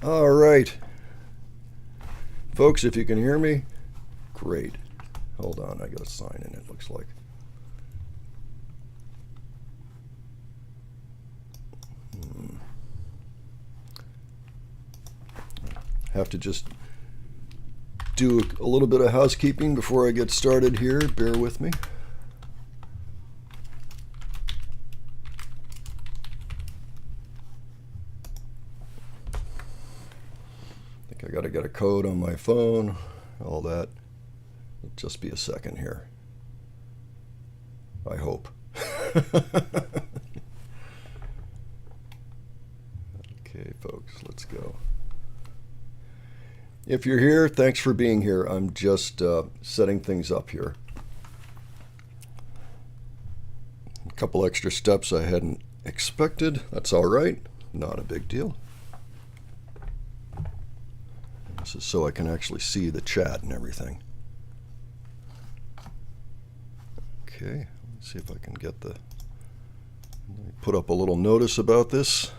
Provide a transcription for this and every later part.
All right. Folks, if you can hear me, great. Hold on, I gotta sign in, it looks like. Have to just do a little bit of housekeeping before I get started here. Bear with me. I gotta get a code on my phone, all that. It'll just be a second here. I hope. Okay, folks, let's go. If you're here, thanks for being here. I'm just setting things up here. A couple extra steps I hadn't expected. That's all right. Not a big deal. This is so I can actually see the chat and everything. Okay, let's see if I can get the... Let me put up a little notice about this.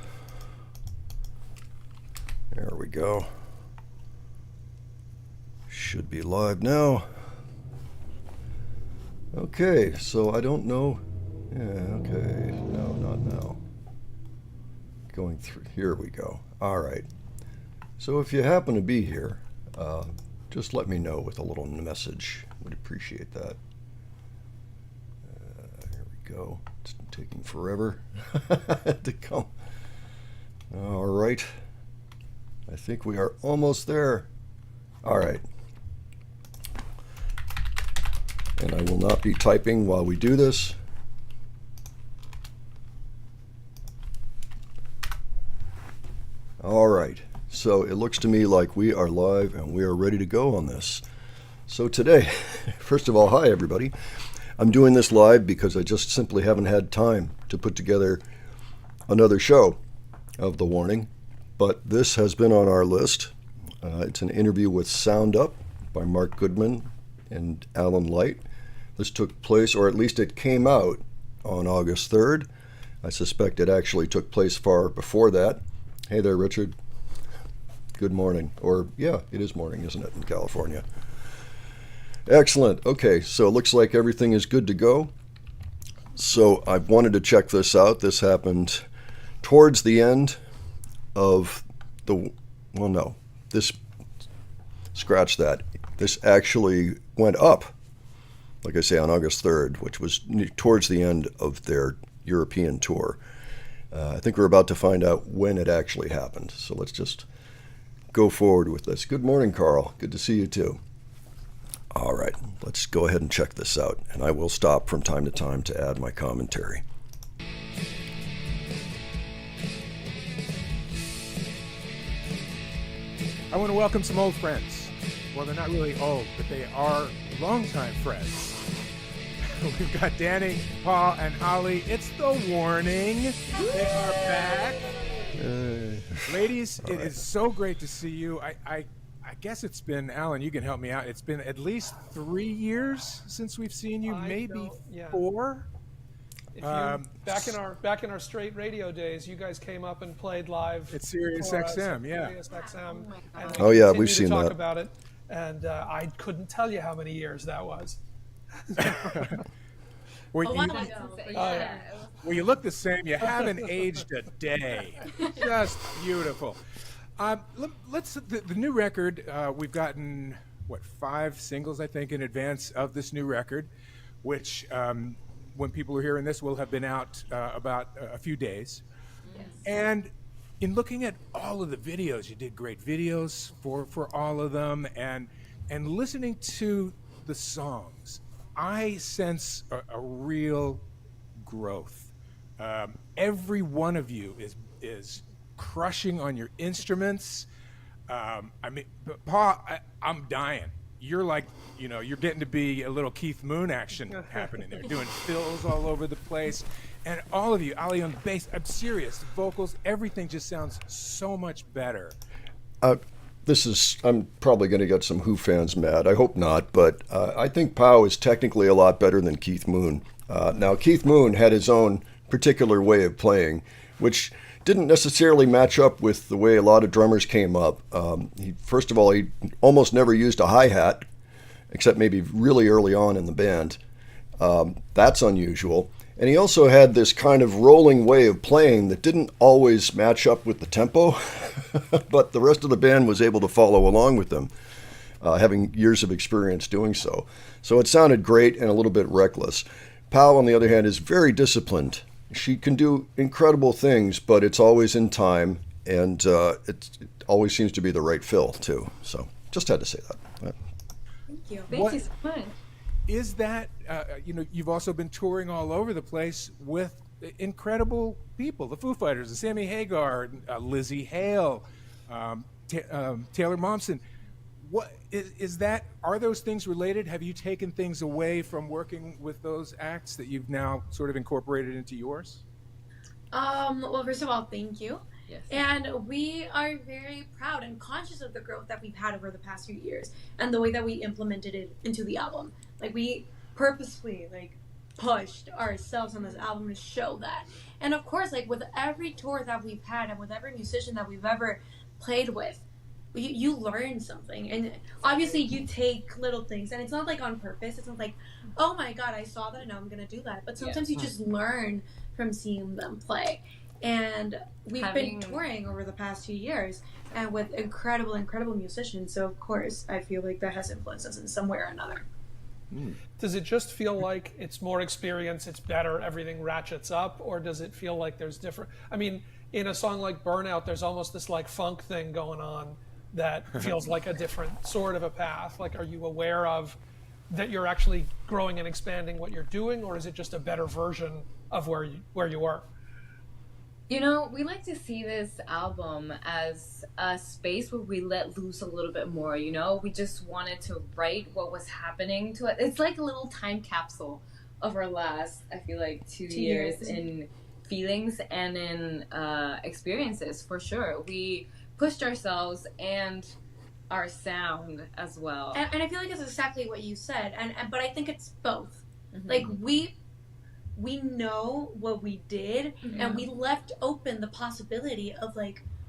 There we go. Should be live now. Okay, so I don't know. Yeah, okay. No, not now. Going through. Here we go. All right. So if you happen to be here, just let me know with a little message. Would appreciate that. Here we go. It's taking forever to come. All right. I think we are almost there. All right. And I will not be typing while we do this. All right. So it looks to me like we are live and we are ready to go on this. So today, first of all, hi everybody. I'm doing this live because I just simply haven't had time to put together another show of The Warning, but this has been on our list. It's an interview with Sound Up by Mark Goodman and Alan Light. This took place, or at least it came out, on August 3rd. I suspect it actually took place far before that. Hey there, Richard. Good morning. Or, yeah, it is morning, isn't it, in California? Excellent. Okay, so it looks like everything is good to go. So I wanted to check this out. This happened towards the end of the... Well, no. Scratch that. This actually went up, like I say, on August 3rd, which was towards the end of their European tour. I think we're about to find out when it actually happened. So let's just go forward with this. Good morning, Carl. Good to see you too. All right, let's go ahead and check this out, and I will stop from time to time to add my commentary. I want to welcome some old friends. Well, they're not really old, but they are longtime friends. We've got Danny, Paul, and Ollie. It's The Warning. They are back. Ladies, it is so great to see you. I guess it's been, Alan, you can help me out. It's been at least 3 years since we've seen you, maybe 4. If you, back in our straight radio days, you guys came up and played live at Sirius XM, yeah. Sirius XM, and oh yeah, we've seen talk that. about it, and I couldn't tell you how many years that was. Well, you look the same. You haven't aged a day. Just beautiful. The new record. We've gotten 5 singles, I think, in advance of this new record, which when people are hearing this will have been out about a few days. Yes. And in looking at all of the videos, you did great videos for all of them, and listening to the songs, I sense a real growth. Every one of you is crushing on your instruments. I mean, Paul, I'm dying. You're like, you're getting to be a little Keith Moon action happening there, doing fills all over the place. And all of you, Ali on the bass, I'm serious, the vocals, everything just sounds so much better. I'm probably going to get some Who fans mad. I hope not, but I think Pow is technically a lot better than Keith Moon. Now, Keith Moon had his own particular way of playing, which didn't necessarily match up with the way a lot of drummers came up. First of all, he almost never used a hi-hat, except maybe really early on in the band. That's unusual. And he also had this kind of rolling way of playing that didn't always match up with the tempo, but the rest of the band was able to follow along with him, having years of experience doing so. So it sounded great and a little bit reckless. Pal, on the other hand, is very disciplined. She can do incredible things, but it's always in time, and it always seems to be the right fill, too. So just had to say that. Thank you. Thank you so much. Is that, you've also been touring all over the place with incredible people, the Foo Fighters, the Sammy Hagar, Lizzie Hale, Taylor Momsen. What is that? Are those things related? Have you taken things away from working with those acts that you've now sort of incorporated into yours? Well, first of all, thank you. Yes. And we are very proud and conscious of the growth that we've had over the past few years and the way that we implemented it into the album. Like, we purposefully, pushed ourselves on this album to show that. And of course, with every tour that we've had and with every musician that we've ever played with, you learn something. And obviously you take little things, and it's not on purpose. It's not oh my God, I saw that and now I'm going to do that. But sometimes you just learn from seeing them play. And we've been touring over the past 2 years and with incredible musicians. So of course, I feel like that has influenced us in some way or another. Does it just feel like it's more experience, it's better, everything ratchets up, or does it feel like there's different? I mean, in a song like Burnout, there's almost this funk thing going on that feels like a different sort of a path. Are you aware of that you're actually growing and expanding what you're doing, or is it just a better version of where you were? We like to see this album as a space where we let loose a little bit more, We just wanted to write what was happening to it. It's like a little time capsule of our last, I feel like, 2 years in feelings and in experiences, for sure. We pushed ourselves and our sound as well. And I feel like it's exactly what you said. But I think it's both. Mm-hmm. We know what we did, and we left open the possibility of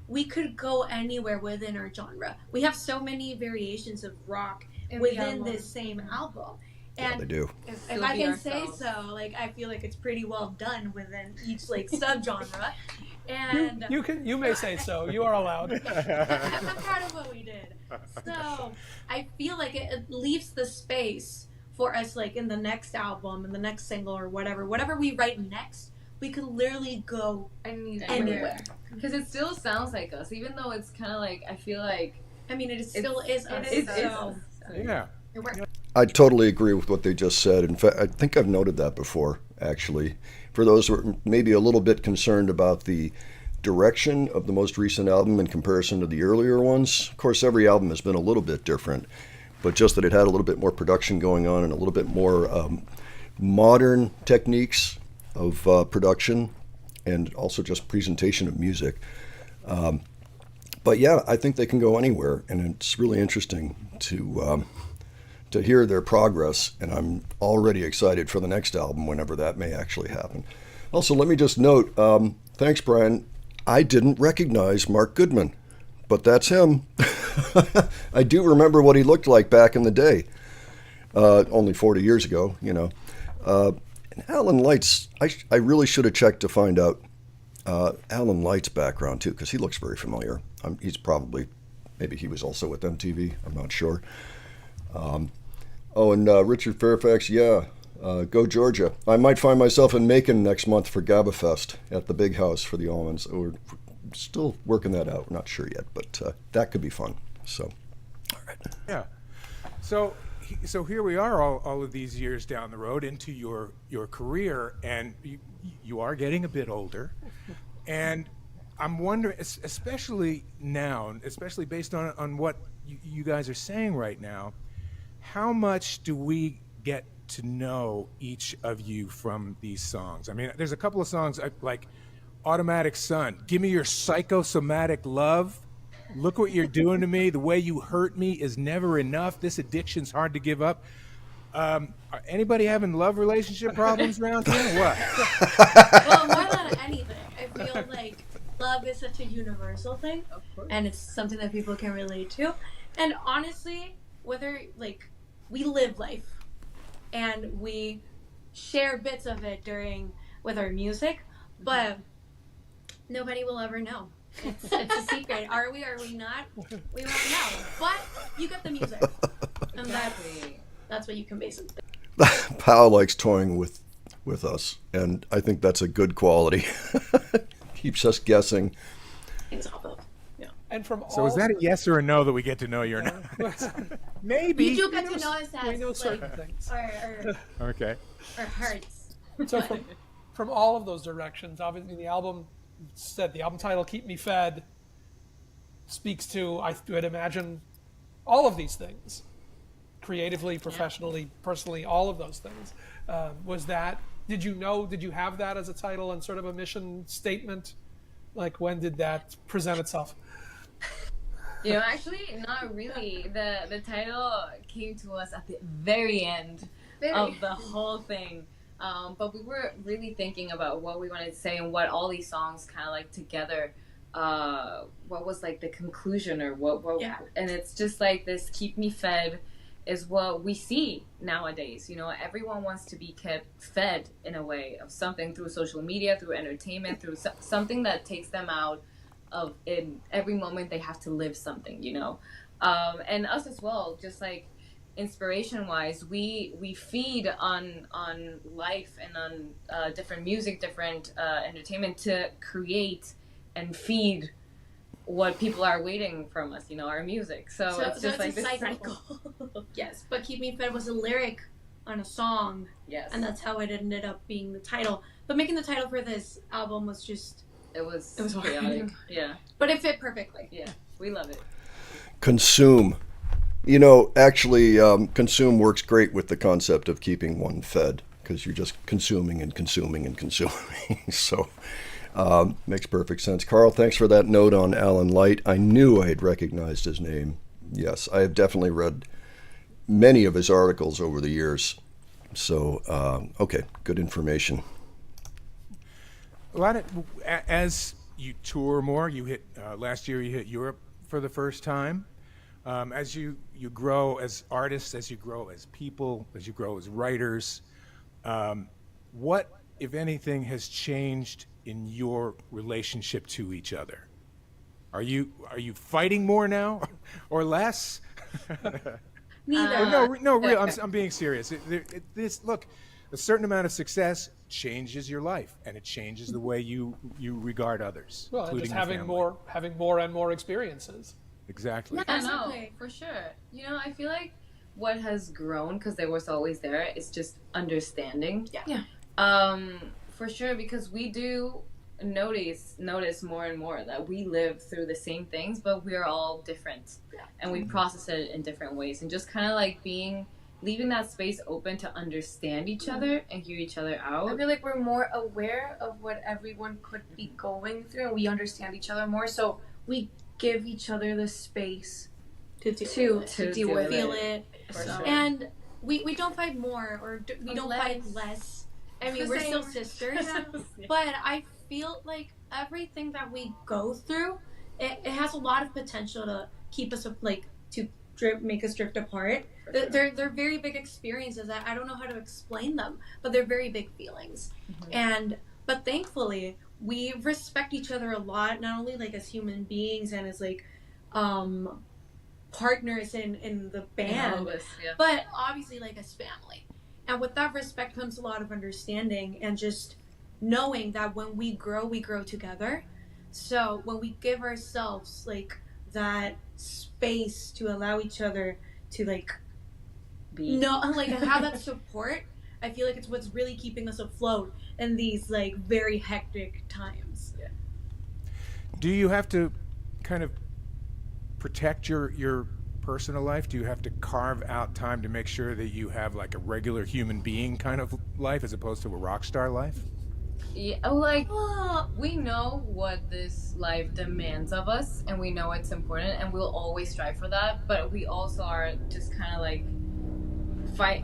we could go anywhere within our genre. We have so many variations of rock within this same album. And yeah, they do. If I can say so, I feel like it's pretty well done within each subgenre. And you may say so. You are allowed. I'm proud of what we did. So I feel like it leaves the space for us, in the next album and the next single or whatever we write next, we could literally go anywhere. Because it still sounds like us, even though it's kind of I feel like... I mean, it still is us. It is us. Yeah. I totally agree with what they just said. In fact, I think I've noted that before, actually. For those who are maybe a little bit concerned about the direction of the most recent album in comparison to the earlier ones, of course, every album has been a little bit different. But just that it had a little bit more production going on and a little bit more modern techniques of production and also just presentation of music. But yeah, I think they can go anywhere, and it's really interesting to hear their progress, and I'm already excited for the next album whenever that may actually happen. Also, let me just note, thanks, Brian, I didn't recognize Mark Goodman, but that's him. I do remember what he looked like back in the day, only 40 years ago, And Alan Light's, I really should have checked to find out Alan Light's background, too, because he looks very familiar. He's probably, maybe he was also with MTV, I'm not sure. And Richard Fairfax, go Georgia. I might find myself in Macon next month for GABAFest at the Big House for the Almonds. We're still working that out. We're not sure yet, but that could be fun. So, all right. Yeah. So here we are, all of these years down the road into your career, and you are getting a bit older, and I'm wondering, especially now, especially based on what you guys are saying right now, how much do we get to know each of you from these songs? I mean, there's a couple of songs like Automatic Sun, Give Me Your Psychosomatic Love, Look What You're Doing to Me, The Way You Hurt Me Is Never Enough, This Addiction's Hard to Give Up. Anybody having love relationship problems around here? What? Well, more than anything, I feel like love is such a universal thing, Of course. and it's something that people can relate to. And honestly, whether like we live life and we share bits of it during with our music, but nobody will ever know. It's a secret. Are we? Are we not? We won't know. But you get the music, and Exactly. that's what you can base it. Pal likes toying with us, and I think that's a good quality. Keeps us guessing. Things off of. And from So all is that a yes or a no that we get to know you or not? Maybe. You do get to know us we as know like certain things. our Okay. hearts. So from all of those directions, obviously the album said the album title "Keep Me Fed" speaks to, I would imagine, all of these things, creatively, professionally, personally, all of those things. Was that? Did you have that as a title and sort of a mission statement? Like, when did that present itself? You know, actually, not really. The title came to us at the very end of the whole thing. But we were really thinking about what we wanted to say and what all these songs kind of like together. What was like the conclusion or what? Yeah. And it's just like this: "Keep me fed" is what we see nowadays. You know, everyone wants to be kept fed in a way of something through social media, through entertainment, through something that takes them out of in every moment they have to live something, you know. And us as well, just like inspiration wise, we feed on life and on different music, different entertainment to create and feed what people are waiting from us, you know, our music. So it's just like a this cycle. cycle. Yes, but "Keep Me Fed" was a lyric on a song, Yes. and that's how it ended up being the title. But making the title for this album was just, It was hard. chaotic. Yeah. but it fit perfectly. Yeah. We love it. Consume. You know, actually, consume works great with the concept of keeping one fed because you're just consuming and consuming and consuming. So, makes perfect sense. Carl, thanks for that note on Alan Light. I knew I had recognized his name. Yes, I have definitely read many of his articles over the years. So, okay, good information. As you tour more, you hit last year. You hit Europe for the first time. As you grow as artists, as you grow as people, as you grow as writers, what, if anything, has changed in your relationship to each other? Are you fighting more now, or less? Neither. No, real. I'm being serious. This look, a certain amount of success changes your life, and it changes the way you regard others, Well, and including just your family. having more and more experiences. Exactly. I know, Absolutely. for sure. You know, I feel like what has grown, because they was always there, is just understanding. Yeah. For sure, because we do notice more and more that we live through the same things, but we are all different, and we process it in different ways, and just kind of like leaving that space open to understand each other and hear each other I out. feel like we're more aware of what everyone could be going through, and we understand each other more, so we give each other the space To to deal with feel it. it. For So- sure. And we don't fight more, or we don't fight Less. less. I mean, The we're same. still sisters. But I feel like everything that we go through, it has a lot of potential to keep us make us drift apart. For sure. They're very big experiences. I don't know how to explain them, but they're very big feelings. But thankfully, we respect each other a lot, not only like as human beings and as like partners in the And all band, this, yeah. but obviously like as family. And with that respect comes a lot of understanding and just knowing that when we grow together. So when we give ourselves like that space to allow each other to like have that support, I feel like it's what's really keeping us afloat in these like very hectic times. Do you have to kind of protect your personal life? Do you have to carve out time to make sure that you have like a regular human being kind of life as opposed to a rock star life? Yeah, like we know what this life demands of us, and we know it's important, and we'll always strive for that. But we also are just kind of like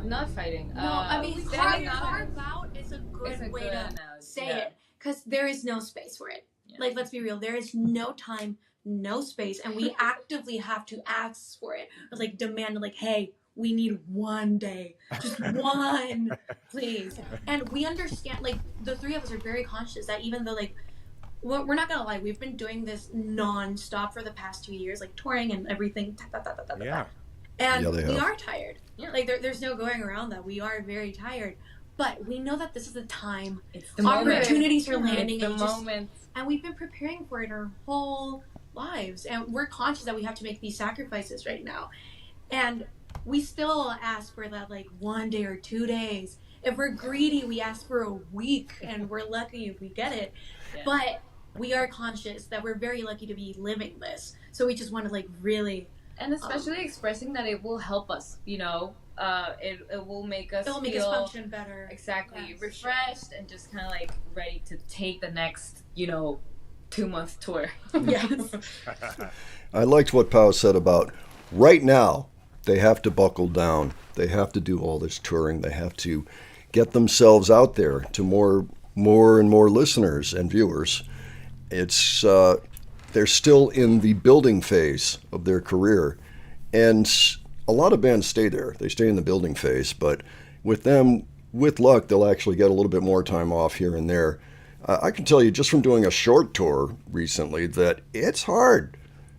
not fighting. No, I mean standing carve up. out is a good It's a way good to analogy, say yeah. it, because there is no space for it. Like, let's be real. There is no time, no space, and we actively have to ask for it. Or, like, demand, like, hey, we need one day, just one, please. And we understand, like, the three of us are very conscious that even though, like, we're not gonna lie, we've been doing this non-stop for the past 2 years, like touring and everything. Yeah. And Yeah, they we have. are tired. Yeah. Like there's no going around that. We are very tired. But we know that this is the time. It's the moment. Opportunities are It's landing, the and, moment. and we've been preparing for it our whole lives. And we're conscious that we have to make these sacrifices right now. And we still ask for that, like, 1 day or 2 days. If we're greedy, we ask for a week, and we're lucky if we get it. Yeah. But we are conscious that we're very lucky to be living this. So we just want to, like, really... And especially expressing that it will help us, you know, it will make us It will make us function better. exactly Yes. refreshed and just kind of like ready to take the next, 2-month tour. Yes. I liked what Pao said about right now they have to buckle down. They have to do all this touring. They have to get themselves out there to more and more listeners and viewers. It's they're still in the building phase of their career, and a lot of bands stay there. They stay in the building phase, but with them, with luck, they'll actually get a little bit more time off here and there. I can tell you just from doing a short tour recently that it's hard.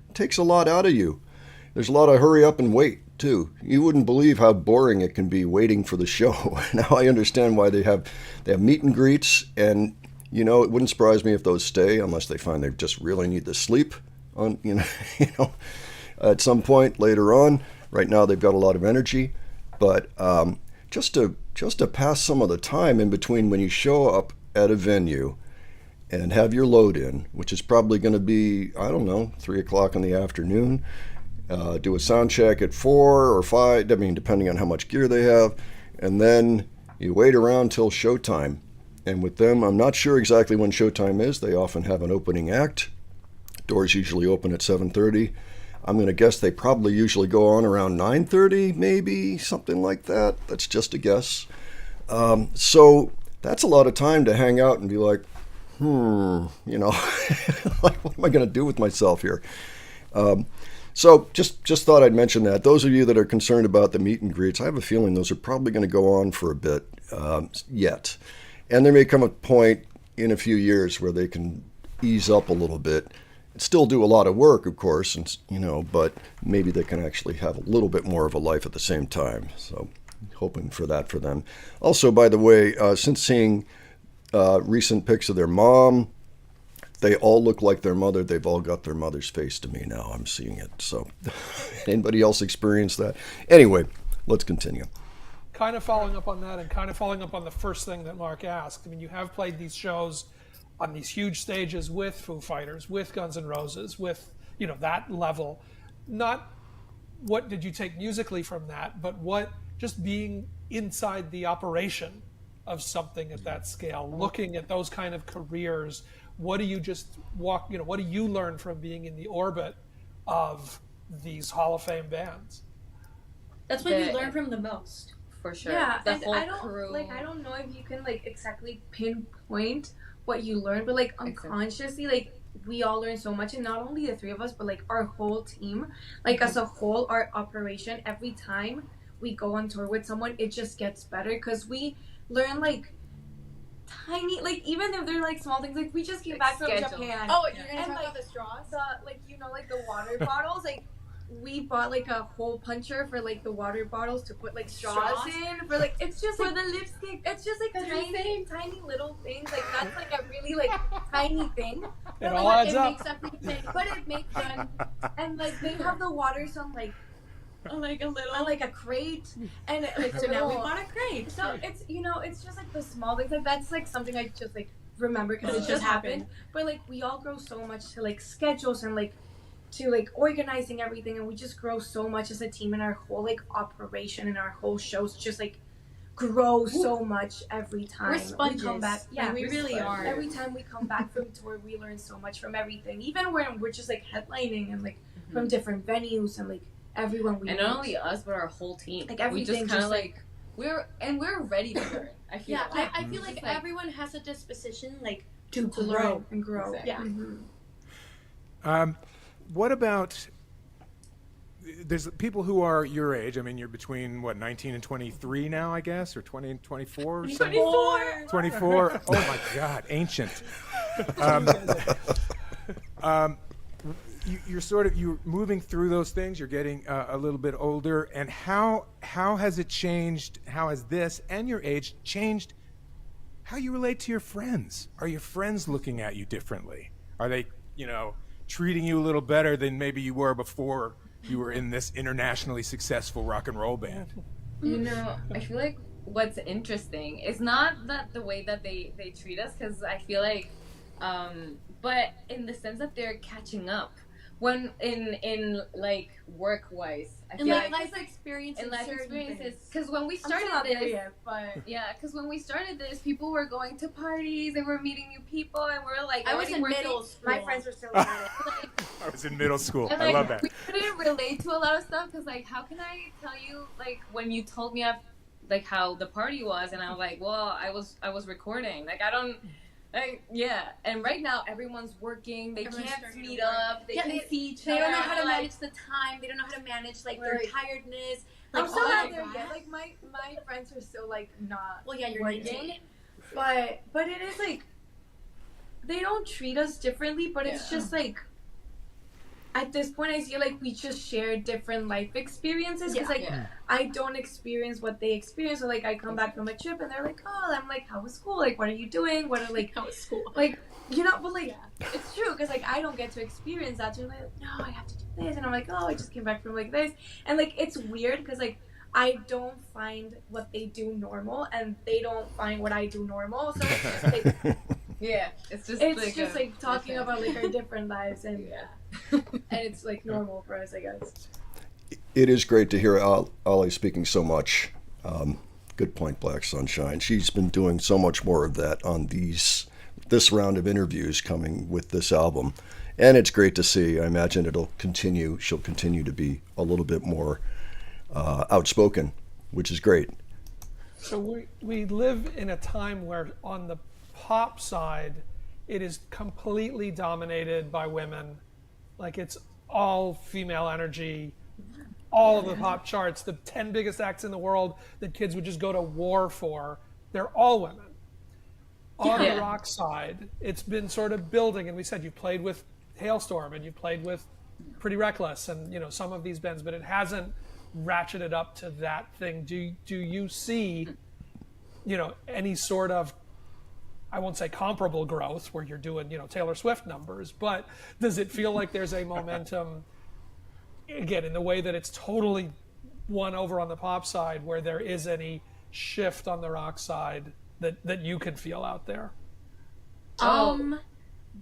It takes a lot out of you. There's a lot of hurry up and wait, too. You wouldn't believe how boring it can be waiting for the show. Now I understand why they have meet and greets, and it wouldn't surprise me if those stay unless they find they just really need to sleep on, at some point later on. Right now they've got a lot of energy, but just to pass some of the time in between when you show up at a venue and have your load in, which is probably going to be, 3 o'clock in the afternoon. Do a sound check at 4 or 5, depending on how much gear they have, and then you wait around till showtime. And with them, I'm not sure exactly when showtime is. They often have an opening act. Doors usually open at 7:30. I'm going to guess they probably usually go on around 9:30, maybe, something like that. That's just a guess. So that's a lot of time to hang out and be like, like, what am I going to do with myself here? So just thought I'd mention that. Those of you that are concerned about the meet and greets, I have a feeling those are probably going to go on for a bit yet. And there may come a point in a few years where they can ease up a little bit. Still do a lot of work, of course, and but maybe they can actually have a little bit more of a life at the same time. So hoping for that for them. Also, by the way, since seeing recent pics of their mom, they all look like their mother. They've all got their mother's face to me now. I'm seeing it. So anybody else experience that? Anyway, let's continue. Kind of following up on that and kind of following up on the first thing that Mark asked. I mean, you have played these shows on these huge stages with Foo Fighters, with Guns N' Roses, with, that level. Not what did you take musically from that, but what just being inside the operation of something at that scale, looking at those kind of careers, what do you what do you learn from being in the orbit of these Hall of Fame bands? That's what you learn from the most. For sure. Yeah, the and whole I don't crew. I don't know if you can exactly pinpoint what you learned, but unconsciously, we all learn so much, and not only the three of us, but our whole team, as a whole, our operation. Every time we go on tour with someone, it just gets better because we learn tiny, even if they're small things. We just came back from Japan. Oh, you're gonna and talk about the straws? The water bottles. We bought a hole puncher for the water bottles to put straws in for it's just for the lipstick. it's just tiny little things that's a really tiny thing. It But all adds It up. makes everything But it makes them, and they have the water some a little. a crate, and So now we bought a crate. So it's it's just the small things that's something I just remember because it It just just happened. But we all grow so much to schedules and to organizing everything, and we just grow so much as a team, and our whole operation and our whole shows just grow so much every time We're sponges. we come back. Yeah, we really are. Every time we come back from tour, we learn so much from everything, even when we're just headlining and from different venues and everyone we and meet. not only us, but our whole team. We Everything just kind of just we're ready to learn. I feel. Yeah, like. I feel It's like just everyone has a disposition to To grow. learn and grow. Exactly. Yeah. What about there's people who are your age. I mean, you're between what 19 and 23 now, I guess, or 20 and 24. Or something? 24. 24. Oh my God, ancient. You're moving through those things. You're getting a little bit older, and how has it changed? How has this and your age changed how you relate to your friends? Are your friends looking at you differently? Are they, treating you a little better than maybe you were before you were in this internationally successful rock and roll band? I feel like what's interesting is not that the way that they treat us, because I feel like, but in the sense that they're catching up. When in like work wise, I And feel like like life experience in and life certain experiences, things. because when we I'm still started not there this, yet, but yeah, because when we started this, people were going to parties, they were meeting new people, and we're like, I was already in working. middle school. my friends were still at it. I was in middle school. And I like, love that. we couldn't relate to a lot of stuff because, like, how can I tell you, like, when you told me, like, how the party was, and I was like, well, I was recording. Like, I don't, like, yeah. And right now, everyone's working. They Everyone's can't starting meet to work. up. They Yeah, can see each other. They don't know how to like, manage the time. They don't know how to manage like their Right. tiredness. I'm Like still all not of there that. yet. Like my friends are still like not. Well, yeah, you're working. 19. But it is like they don't treat us differently, but it's Yeah. just like at this point I feel like we just share different life experiences because like Yeah. I don't experience what they experience. So like I come back from a trip and they're like, oh, I'm like, how was school? Like, what are you doing? What are like How was school? like but like it's true because like I don't get to experience that. So I'm like, no, I have to do this, and I'm like, oh, I just came back from like this, and like it's weird because like I don't find what they do normal, and they don't find what I do normal. So it's just like Yeah, it's just like talking about like our different lives, and Yeah. and it's like normal for us, I guess. It is great to hear Ollie speaking so much. Good point, Black Sunshine. She's been doing so much more of that on this round of interviews coming with this album. And it's great to see. I imagine it'll continue. She'll continue to be a little bit more outspoken, which is great. So we live in a time where on the pop side, it is completely dominated by women. Like it's all female energy. All of the pop charts, the 10 biggest acts in the world that kids would just go to war for, they're all women. On Yeah. the rock side, it's been sort of building, and we said you've played with Hailstorm and you've played with Pretty Reckless and some of these bands, but it hasn't ratcheted up to that thing. Do you see any sort of, I won't say comparable growth where you're doing Taylor Swift numbers, but does it feel like there's a momentum again in the way that it's totally won over on the pop side, where there is any shift on the rock side that you can feel out there?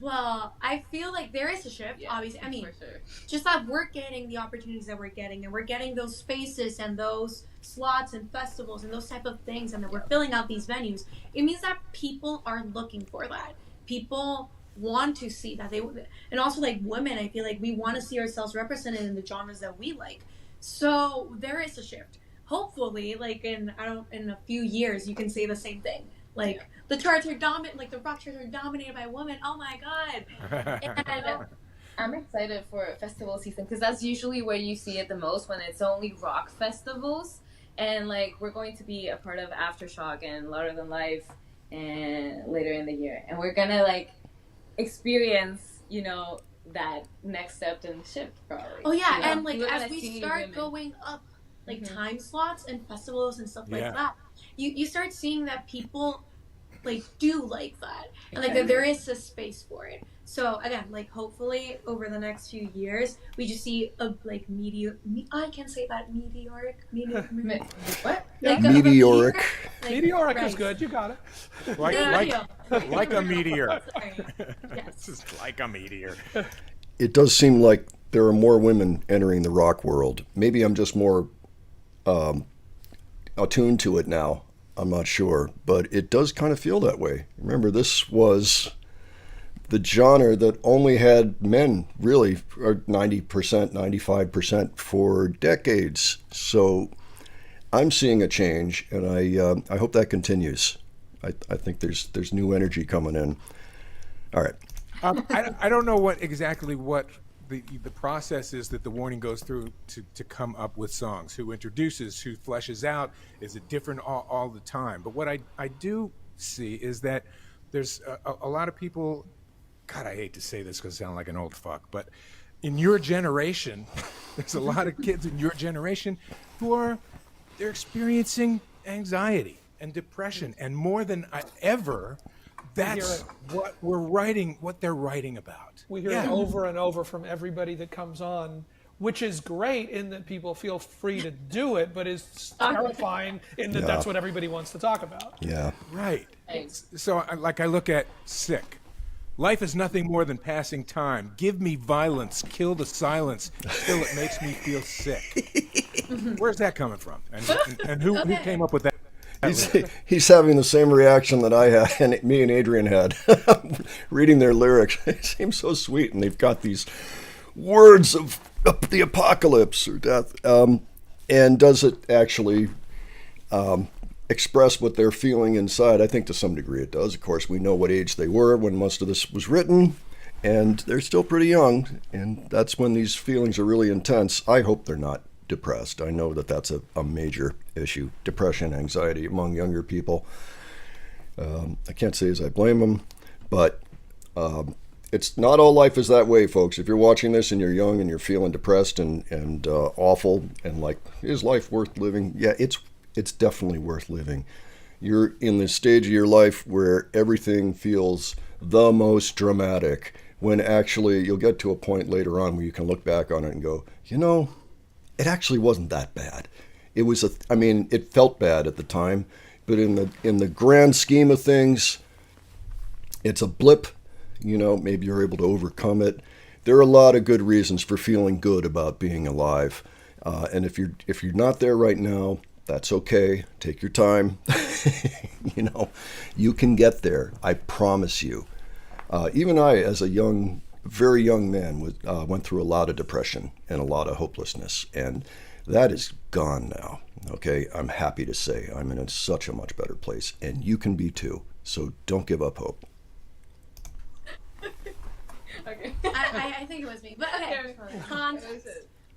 Well, I feel like there is a shift, Yeah, obviously. I mean, for sure. just that we're getting the opportunities that we're getting, and we're getting those spaces and those slots and festivals and those type of things, and that we're filling out these venues. It means that people are looking for that. People want to see that and also like women, I feel like we want to see ourselves represented in the genres that we like. So there is a shift. Hopefully, like in a few years, you can say the same thing. Like the charts are dominant, like the rock charts are dominated by women. Oh my god! And I'm excited for festival season because that's usually where you see it the most, when it's only rock festivals. And like we're going to be a part of Aftershock and Louder Than Life and later in the year, and we're gonna like experience that next step and shift probably. oh yeah, You know? and like We're as gonna we see start women. going up, like Mhm. time slots and festivals and stuff Yeah. like that, you start seeing that people like do like that, and like Exactly. that there is a space for it. So again, like hopefully over the next few years, we just see a like I can't say that meteoric. What? Like Meteoric. Meteoric is right. good, you got it. like a meteor. Sorry. Yes. It's just like a meteor. It does seem like there are more women entering the rock world. Maybe I'm just more attuned to it now. I'm not sure, but it does kind of feel that way. Remember, this was the genre that only had men, really, 90%, 95% for decades. So I'm seeing a change, and I hope that continues. I think there's new energy coming in. All right. I don't know what exactly what the process is that the warning goes through to come up with songs. Who introduces, who fleshes out? Is it different all the time? But what I do see is that there's a lot of people. God, I hate to say this because I sound like an old fuck, but in your generation, there's a lot of kids in your generation who they're experiencing anxiety and depression, and more than ever, that's what they're writing about. We hear it over and over from everybody that comes on, which is great in that people feel free to do it, but is terrifying in that that's what everybody wants to talk about. Yeah. Right. So, I look at Sick. Life is nothing more than passing time. Give me violence, kill the silence, still it makes me feel sick. Where's that coming from? And who came up with that? He's having the same reaction that I had, and me and Adrian had, reading their lyrics. It seems so sweet, and they've got these words of the apocalypse or death. And does it actually express what they're feeling inside? I think to some degree it does. Of course, we know what age they were when most of this was written, and they're still pretty young, and that's when these feelings are really intense. I hope they're not depressed. I know that that's a major issue, depression, anxiety among younger people. I can't say as I blame them, but it's not all life is that way, folks. If you're watching this and you're young and you're feeling depressed and awful and like, is life worth living? Yeah, it's definitely worth living. You're in the stage of your life where everything feels the most dramatic, when actually you'll get to a point later on where you can look back on it and go, it actually wasn't that bad. It was it felt bad at the time, but in the grand scheme of things, it's a blip. Maybe you're able to overcome it. There are a lot of good reasons for feeling good about being alive, and if you're not there right now, that's okay. Take your time. You can get there. I promise you. Even I, as a very young man, went through a lot of depression and a lot of hopelessness, and that is gone now. Okay, I'm happy to say I'm in such a much better place, and you can be too. So don't give up hope. Okay. I think it was me, but okay. Context.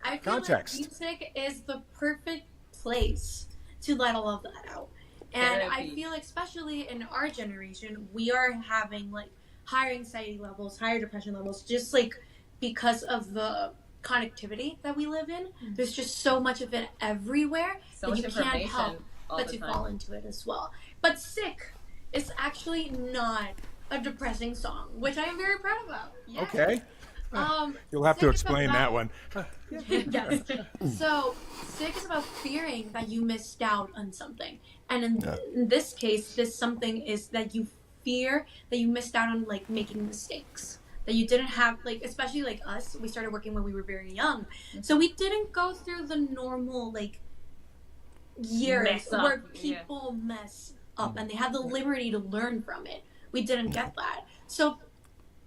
I feel like music is the perfect place to let all of that out, and I feel like, especially in our generation, we are having like higher anxiety levels, higher depression levels, just like because of the connectivity that we live in. There's just so much of it everywhere that you can't help but to fall into it as well. But Sick is actually not a depressing song, which I am very proud about. Yes. Okay. You'll have to explain that one. Yes. So, Sick is about fearing that you missed out on something. And in this case, this something is that you fear that you missed out on like making mistakes, that you didn't have, like, especially like us, we started working when we were very young, so we didn't go through the normal like years where people mess up and they have the liberty to learn from it. We didn't get that. So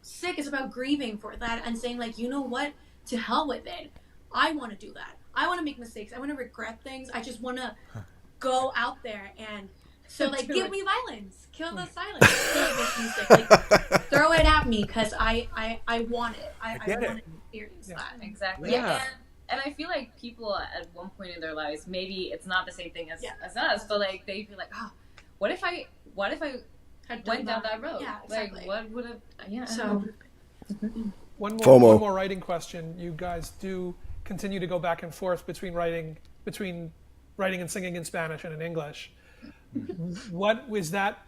Sick is about grieving for that and saying like, you know what, to hell with it. I want to do that. I want to make mistakes. I want to regret things. I just want to go out there and so like give me violence, kill the silence, kill this music, like throw it at me because I want it. I want to experience that. Exactly. Yeah. And I feel like people at one point in their lives, maybe it's not the same thing as us, but like they feel like, what if I went down that road? Yeah, exactly. Like what would have? Yeah. So one more writing question. You guys do continue to go back and forth between writing and singing in Spanish and in English. What was that?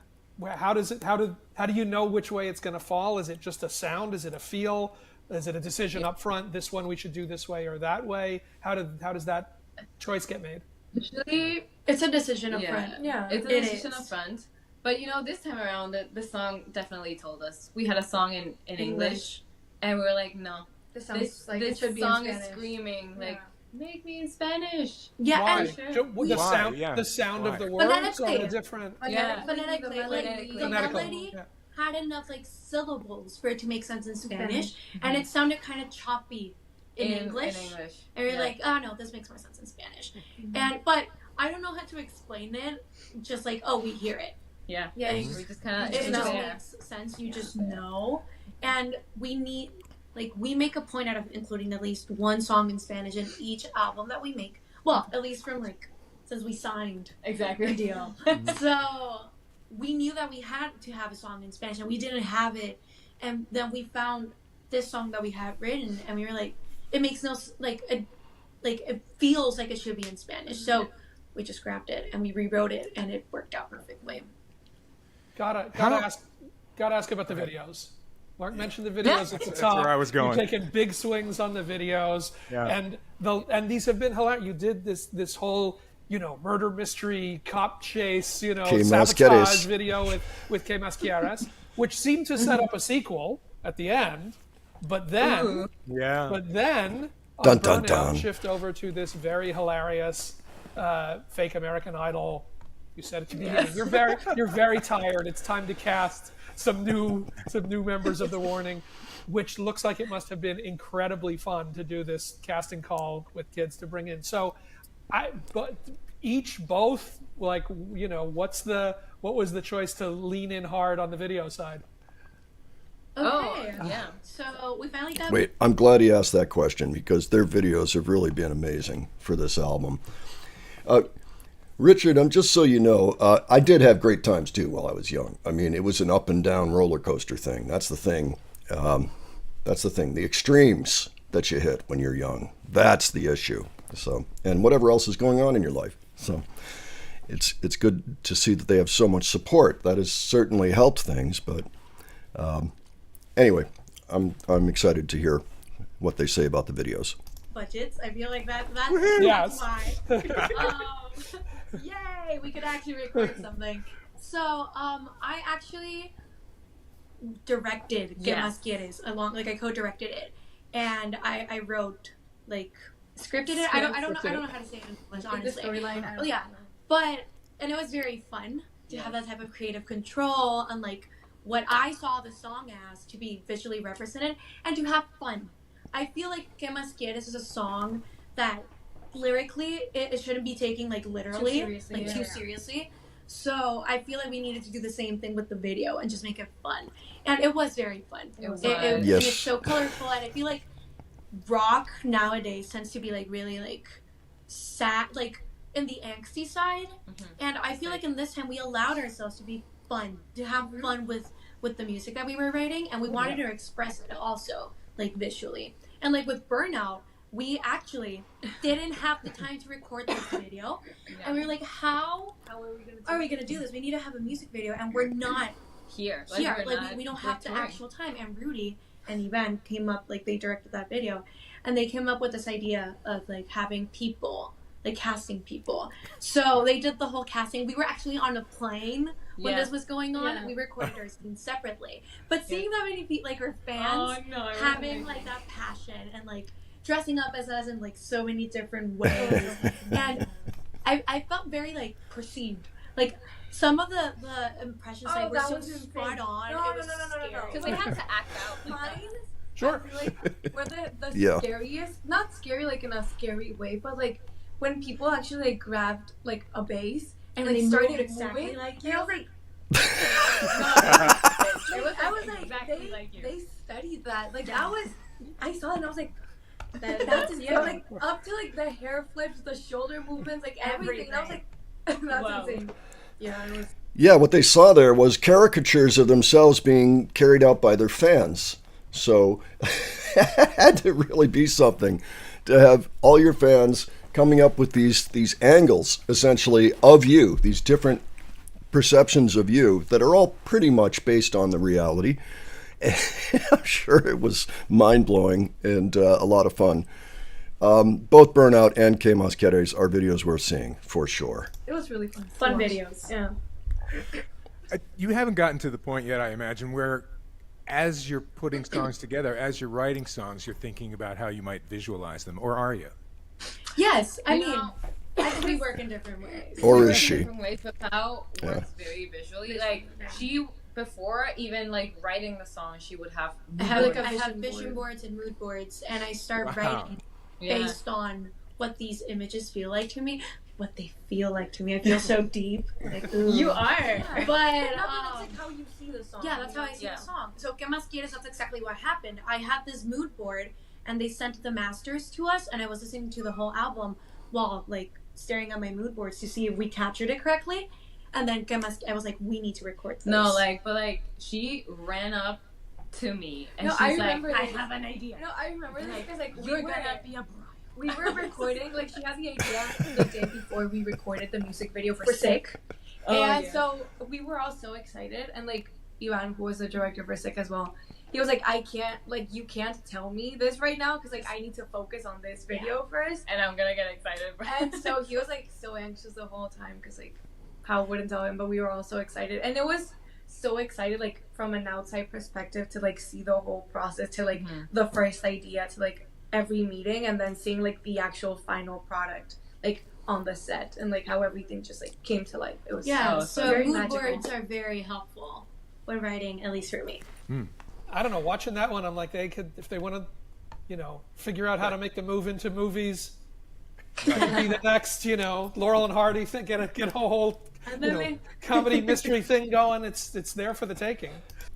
How do you know which way it's going to fall? Is it just a sound? Is it a feel? Is it a decision up front? This one we should do this way or that way? How does that choice get made? Usually, it's a decision up front. Yeah, it's a decision up front. But this time around, the song definitely told us. We had a song in English, and we were like, no, this song is screaming like, make me in Spanish. Yeah, why? The sound of the words are different. Phonetically, like the melody had enough like syllables for it to make sense in Spanish, and it sounded kind of choppy in English. And you're like, oh no, this makes more sense in Spanish. But I don't know how to explain it. Just like, we hear it. Yeah. Yeah, We just kind of, It it's just there. makes sense. You just know. And we need, like, we make a point out of including at least one song in Spanish in each album that we make. Well, at least from, like, since we signed the Exactly. deal. So we knew that we had to have a song in Spanish, and we didn't have it. And then we found this song that we had written, and we were like, it makes no, it feels like it should be in Spanish. So we just scrapped it, and we rewrote it, and it worked out perfectly. Gotta ask about the videos. Mark mentioned the videos at the top. That's where I was going. You're taking big swings on the videos, Yeah. and these have been hilarious. You did this whole murder mystery cop chase Que sabotage Masqueres. video with Que Masqueres, which seemed to set up a sequel at the end, but then Yeah. on Dun, dun, Burnout, dun. shift over to this very hilarious fake American Idol. You said at the beginning, you're very tired. It's time to cast some new members of the Warning, which looks like it must have been incredibly fun to do this casting call with kids to bring in. So, what was the choice to lean in hard on the video side? Okay. Yeah. So we finally got. Wait, I'm glad he asked that question because their videos have really been amazing for this album. Richard, just so you know, I did have great times too while I was young. I mean, it was an up and down roller coaster thing. That's the thing. The extremes that you hit when you're young. That's the issue. So, and whatever else is going on in your life. So, it's good to see that they have so much support. That has certainly helped things. But anyway, I'm excited to hear what they say about the videos. Budgets. I feel like that's Yes. why. Yay! We could actually record something. So, I actually directed "Que Yeah. Más Quieres" I co-directed it, and I wrote, scripted it. I don't know how to say it in English, honestly. The storyline. Oh yeah, and it was very fun to have that type of creative control and what I saw the song as to be visually represented and to have fun. I feel like "Que Más Quieres" is a song that lyrically it shouldn't be taken literally, too seriously. So I feel like we needed to do the same thing with the video and just make it fun, and it was very fun. It And Yes. it's so colorful, and I feel like rock nowadays tends to be really sad, in the angsty side. And I feel like in this time we allowed ourselves to be fun, to have fun with the music that we were writing, and we wanted to express it also visually. And with Burnout, we actually didn't have the time to record this video, and we were like, how are we gonna do this? We need to have a music video, and we're not Here. we don't have the actual time. And Rudy and Ivan came up, they directed that video, and they came up with this idea of having people, casting people. So they did the whole casting. We were actually on a plane when this was going on. Yeah. We recorded our scenes separately, but seeing that many people, our fans, having that passion and dressing up as us in so many different ways, and I felt very perceived. Some of the impressions Oh, were that so was insane. spot on. No, It was scary. Because we had to act out. Mine, Sure. I feel were the Yeah. scariest. Not scary in a scary way, but when people actually grabbed a bass And and they started moved exactly moving, like and I you. was like, It was I was like, exactly they, like you. they studied that. Yeah. I saw it and I was like, That's yeah, up to the hair flips, the shoulder movements, everything. And I was like, that's Wow. insane. Yeah, it was. Yeah, what they saw there was caricatures of themselves being carried out by their fans. So it had to really be something to have all your fans coming up with these angles, essentially, of you, these different perceptions of you that are all pretty much based on the reality. I'm sure it was mind-blowing and a lot of fun. Both Burnout and Que Masqueres are videos worth seeing, for sure. It was really fun. Fun to watch. videos. Yeah. You haven't gotten to the point yet, I imagine, where as you're putting songs together, as you're writing songs, you're thinking about how you might visualize them, or are you? Yes, I You mean, know, I think we work in different ways. Or we is work in she? different ways, but Pao works very visually. She before even writing the song, she would have. I have vision vision board. boards and mood boards, and I start Wow. writing Yeah. based on what these images feel like to me. what they feel like to me. I feel so deep. Like, ooh. You are. But That's like how you see the song. yeah, that's how I see the song. So ¿Qué más quieres? That's exactly what happened. I had this mood board, and they sent the masters to us, and I was listening to the whole album while like staring at my mood boards to see if we captured it correctly. And then ¿Qué más? I was like, we need to record this. No, but she ran up to me and No, she's I like, remember I this. have an idea. No, I remember this because like You're gonna be a bride. we were recording, like she had the idea the day before we recorded the music video for Sick. And so we were all so excited, and like Ivan, who was the director for Sick as well, he was like, I can't, like, you can't tell me this right now because like I need to focus on this video first. And I'm gonna get excited. And so he was like so anxious the whole time because like Kyle wouldn't tell him, but we were all so excited, and it was so excited like from an outside perspective to like see the whole process, to like the first idea, to like every meeting, and then seeing like the actual final product like on the set, and like how everything just like came to life. It was so very mood magical. boards are very helpful when writing, at least for me. I don't know. Watching that one, I'm like, they could, if they want to, figure out how to make the move into movies. Could be the next, Laurel and Hardy thing, get a whole, comedy mystery thing going. It's there for the taking.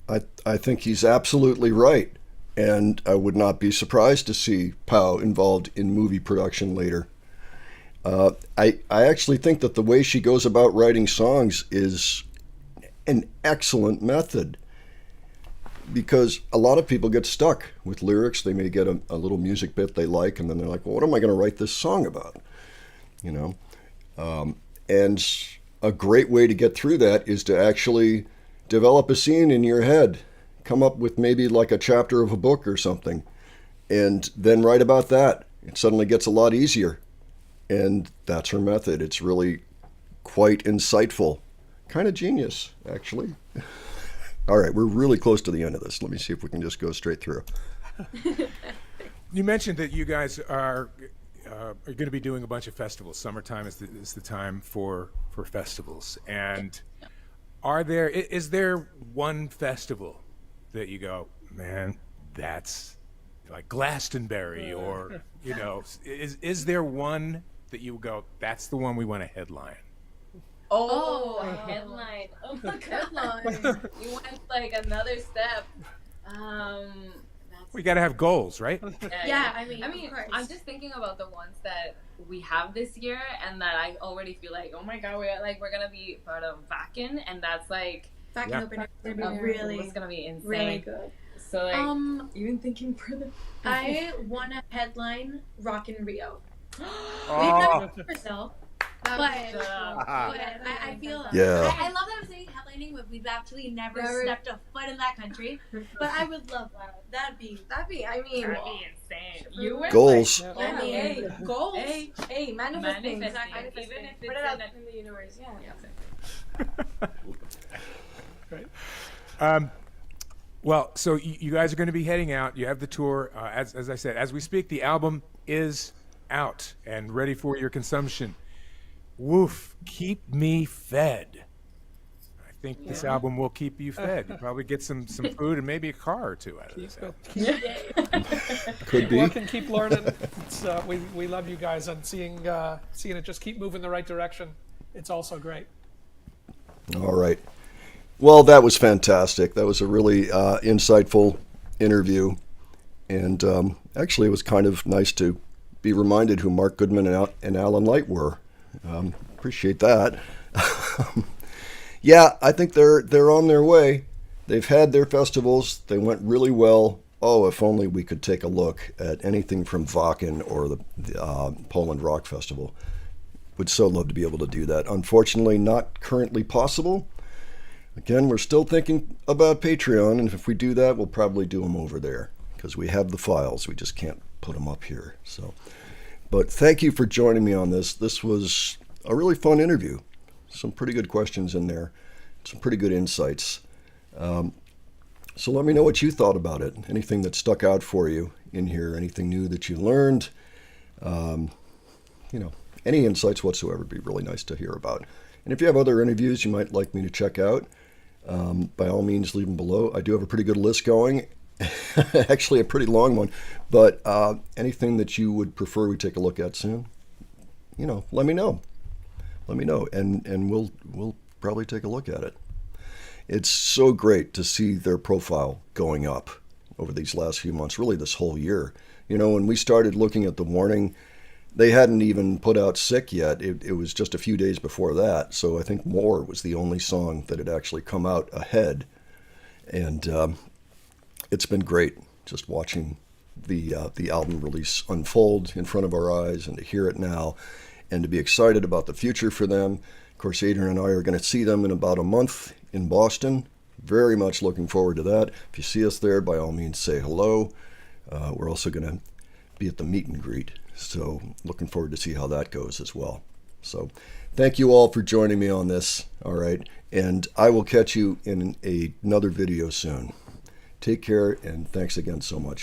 I think he's absolutely right. And I would not be surprised to see Pau involved in movie production later. I actually think that the way she goes about writing songs is an excellent method, because a lot of people get stuck with lyrics. They may get a little music bit they like, and then they're like, well, what am I going to write this song about? And a great way to get through that is to actually develop a scene in your head, come up with maybe like a chapter of a book or something, and then write about that. It suddenly gets a lot easier. And that's her method. It's really quite insightful. Kind of genius, actually. All right, we're really close to the end of this. Let me see if we can just go straight through. You mentioned that you guys are going to be doing a bunch of festivals. Summertime is the time for festivals. And is there one festival that you go, man, that's like Glastonbury, or is there one that you go, that's the one we want to headline? A headline. Oh my god. You went like another step. We got to have goals, right? Yeah, I mean, I'm just thinking about the ones that we have this year, and that I already feel like, oh my god, we're gonna be part of Vakin, and that's like Vakin Open Air is gonna be really, it's gonna be insane. really good. So like, even thinking further. I want to headline Rock in Rio. We've Oh. never done Brazil, but I feel Yeah. I love that I'm saying headlining, but we've actually never stepped a foot in that country. But I would love that. That'd be That'd be insane. You went Goals. Like, I mean, Hey, goals. Hey, manifesting. Manifesting. Even if Put it it's out in in the universe. Right. Well, so you guys are going to be heading out. You have the tour. As I said, as we speak, the album is out and ready for your consumption. Woof, keep me fed. I think this album will keep you fed. You'll probably get some food and maybe a car or two out of this album. Could be. Work and keep learning. It's, we love you guys, and seeing it just keep moving the right direction. It's also great. All right. Well, that was fantastic. That was a really insightful interview. And actually, it was kind of nice to be reminded who Mark Goodman and Alan Light were. Appreciate that. Yeah, I think they're on their way. They've had their festivals. They went really well. Oh, if only we could take a look at anything from Vakin or the Poland Rock Festival. Would so love to be able to do that. Unfortunately, not currently possible. Again, we're still thinking about Patreon, and if we do that, we'll probably do them over there because we have the files. We just can't put them up here. So, but thank you for joining me on this. This was a really fun interview. Some pretty good questions in there, some pretty good insights. So let me know what you thought about it. Anything that stuck out for you in here, anything new that you learned, any insights whatsoever would be really nice to hear about. And if you have other interviews you might like me to check out, by all means leave them below. I do have a pretty good list going, actually a pretty long one, but anything that you would prefer we take a look at soon, let me know. let me know, and we'll probably take a look at it. It's so great to see their profile going up over these last few months, really this whole year. You know, when we started looking at the Warning, they hadn't even put out Sick yet. It was just a few days before that. So I think More was the only song that had actually come out ahead. And it's been great just watching the album release unfold in front of our eyes, and to hear it now and to be excited about the future for them. Of course, Adrian and I are going to see them in about a month in Boston. Very much looking forward to that. If you see us there, by all means, say hello. We're also going to be at the meet and greet. So looking forward to see how that goes as well. So thank you all for joining me on this. All right. And I will catch you in another video soon. Take care, and thanks again so much.